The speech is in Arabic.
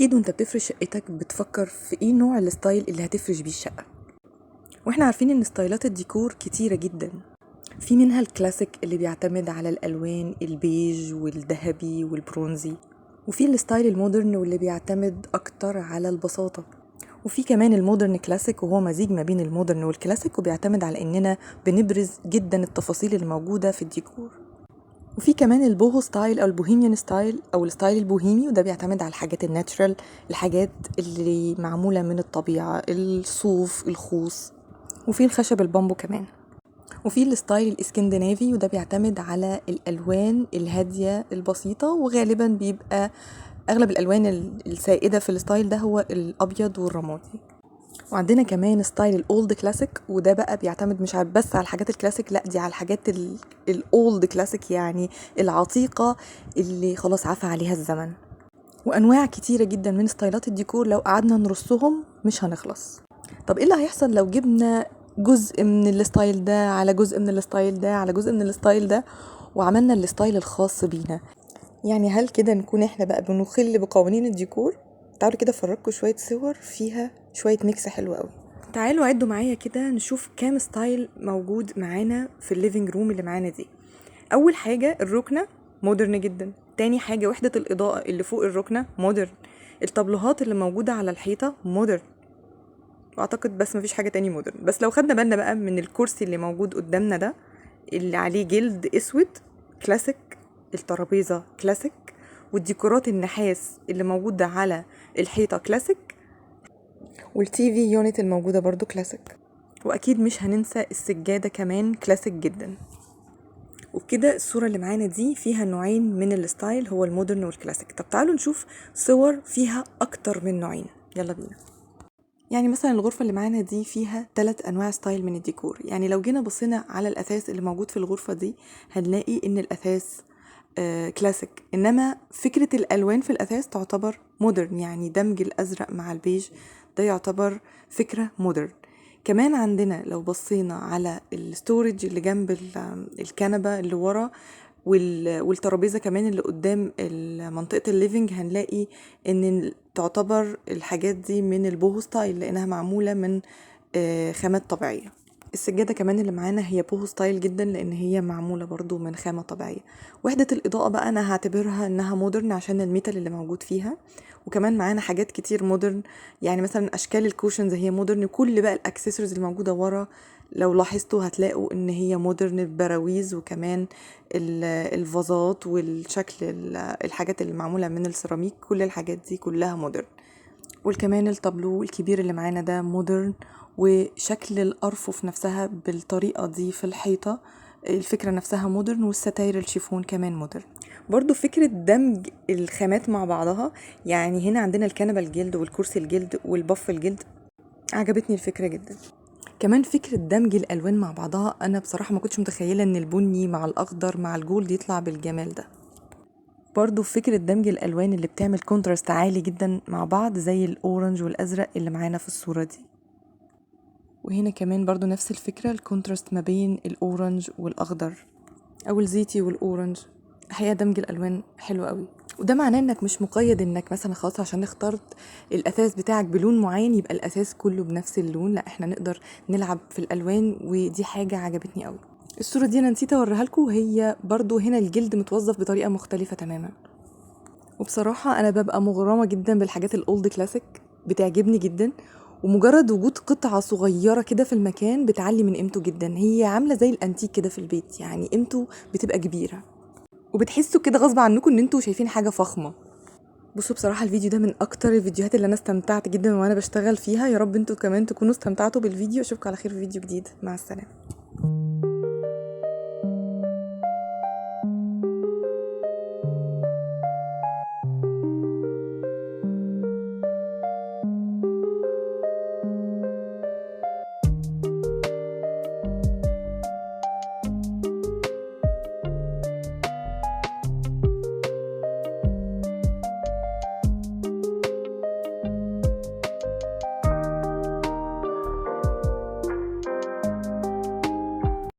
اكيد وانت بتفرش شقتك بتفكر في ايه نوع الستايل اللي هتفرش بيه الشقة. واحنا عارفين ان ستايلات الديكور كتيرة جدا، في منها الكلاسيك اللي بيعتمد على الالوان البيج والذهبي والبرونزي، وفي الستايل المودرن واللي بيعتمد اكتر على البساطة، وفي كمان المودرن كلاسيك وهو مزيج ما بين المودرن والكلاسيك وبيعتمد على اننا بنبرز جدا التفاصيل الموجودة في الديكور. وفي كمان البوهو ستايل او البوهيميان ستايل او الستايل البوهيمي، وده بيعتمد على الحاجات الناتشرال، الحاجات اللي معمولة من الطبيعة، الصوف، الخوص، وفي الخشب البامبو كمان. وفي الستايل الاسكندنافي وده بيعتمد على الالوان الهادية البسيطة، وغالبا بيبقى اغلب الالوان السائدة في الستايل ده هو الابيض والرمادي. وعندنا كمان ستايل الاولد كلاسيك، وده بقى بيعتمد مش بس على الحاجات الكلاسيك، لا دي على الحاجات الاولد كلاسيك، يعني العتيقة اللي خلاص عفى عليها الزمن. وانواع كتيرة جدا من ستايلات الديكور لو قعدنا نرصهم مش هنخلص. طب ايه اللي هيحصل لو جبنا جزء من الستايل ده على جزء من الستايل ده على جزء من الستايل ده وعملنا الستايل الخاص بينا؟ يعني هل كده نكون احنا بقى بنخل بقوانين الديكور؟ تعالوا كده افرجكم شوية صور فيها شوية ميكس حلو قوي. تعالوا عدوا معايا كده نشوف كام ستايل موجود معانا في الليفينج روم اللي معانا دي. اول حاجة الركنة مودرن جدا، تاني حاجة وحدة الاضاءة اللي فوق الركنة مودرن، الطبلوهات اللي موجودة على الحيطة مودرن، واعتقد بس مفيش حاجة تاني مودرن. بس لو خدنا بالنا بقى من الكرسي اللي موجود قدامنا ده اللي عليه جلد اسود كلاسيك، الترابيزة كلاسيك، والديكورات النحاس اللي موجودة على الحيطة كلاسيك، والتي في يونت الموجودة برضو كلاسيك، واكيد مش هننسى السجادة كمان كلاسيك جدا. وبكده الصورة اللي معانا دي فيها نوعين من الستايل، هو المودرن والكلاسيك. طب تعالوا نشوف صور فيها اكتر من نوعين، يلا بينا. يعني مثلا الغرفة اللي معانا دي فيها 3 أنواع ستايل من الديكور. يعني لو جينا بصينا على الأثاث اللي موجود في الغرفة دي هنلاقي إن الأثاث كلاسيك، إنما فكرة الألوان في الأثاث تعتبر مودرن، يعني دمج الأزرق مع البيج ده يعتبر فكرة مودرن. كمان عندنا لو بصينا على الستورج اللي جنب الكنبة اللي ورا والترابيزة كمان اللي قدام منطقة الليفينج، هنلاقي ان تعتبر الحاجات دي من البوهو ستايل لانها معمولة من خامات طبيعية. السجادة كمان اللي معانا هي بوهو ستايل جدا لان هي معمولة برضو من خامة طبيعية. وحدة الاضاءة بقى انا هعتبرها انها مودرن عشان الميتال اللي موجود فيها، وكمان معانا حاجات كتير مودرن، يعني مثلا اشكال الكوشنز هي مودرن، كل بقى الاكسسوارز الموجودة ورا لو لاحظتوا هتلاقوا ان هي مودرن ببراويز، وكمان الفازات والشكل الحاجات اللي معمولة من السيراميك، كل الحاجات دي كلها مودرن. والكمان الطابلو الكبير اللي معانا ده مودرن، وشكل الأرفف نفسها بالطريقة دي في الحيطة الفكرة نفسها مودرن، والستاير الشيفون كمان مودرن. برضو فكرة دمج الخامات مع بعضها، يعني هنا عندنا الكنبة الجلد والكرسي الجلد والبف الجلد، عجبتني الفكرة جدا. كمان فكرة دمج الألوان مع بعضها، أنا بصراحة ما كنتش متخيلة إن البني مع الأخضر مع الجولد يطلع بالجمال ده. برضو فكرة دمج الألوان اللي بتعمل كونتراست عالي جدا مع بعض زي الأورنج والأزرق اللي معانا في الصورة دي. وهنا كمان برضو نفس الفكرة، الكونتراست ما بين الأورنج والأخضر أو الزيتي والأورنج. الحقيقة دمج الألوان حلو قوي، وده معناه انك مش مقيد انك مثلا خلاص عشان اخترت الاثاث بتاعك بلون معين يبقى الاثاث كله بنفس اللون، لا احنا نقدر نلعب في الالوان، ودي حاجة عجبتني قوي. الصورة دي انا نسيت اوريها لكم، وهي برضو هنا الجلد متوظف بطريقة مختلفة تماما. وبصراحة انا ببقى مغرمة جدا بالحاجات الاولد كلاسيك، بتعجبني جدا، ومجرد وجود قطعة صغيرة كده في المكان بتعلي من قيمته جدا. هي عاملة زي الانتيك كده في البيت، يعني قيمته بتبقى كبيرة وبتحسوا كده غصب عنكم ان انتوا شايفين حاجة فخمة. بصوا بصراحة الفيديو ده من اكتر الفيديوهات اللي انا استمتعت جدا وانا بشتغل فيها، يا رب انتوا كمان تكونوا استمتعتوا بالفيديو. اشوفكم على خير في فيديو جديد، مع السلامة.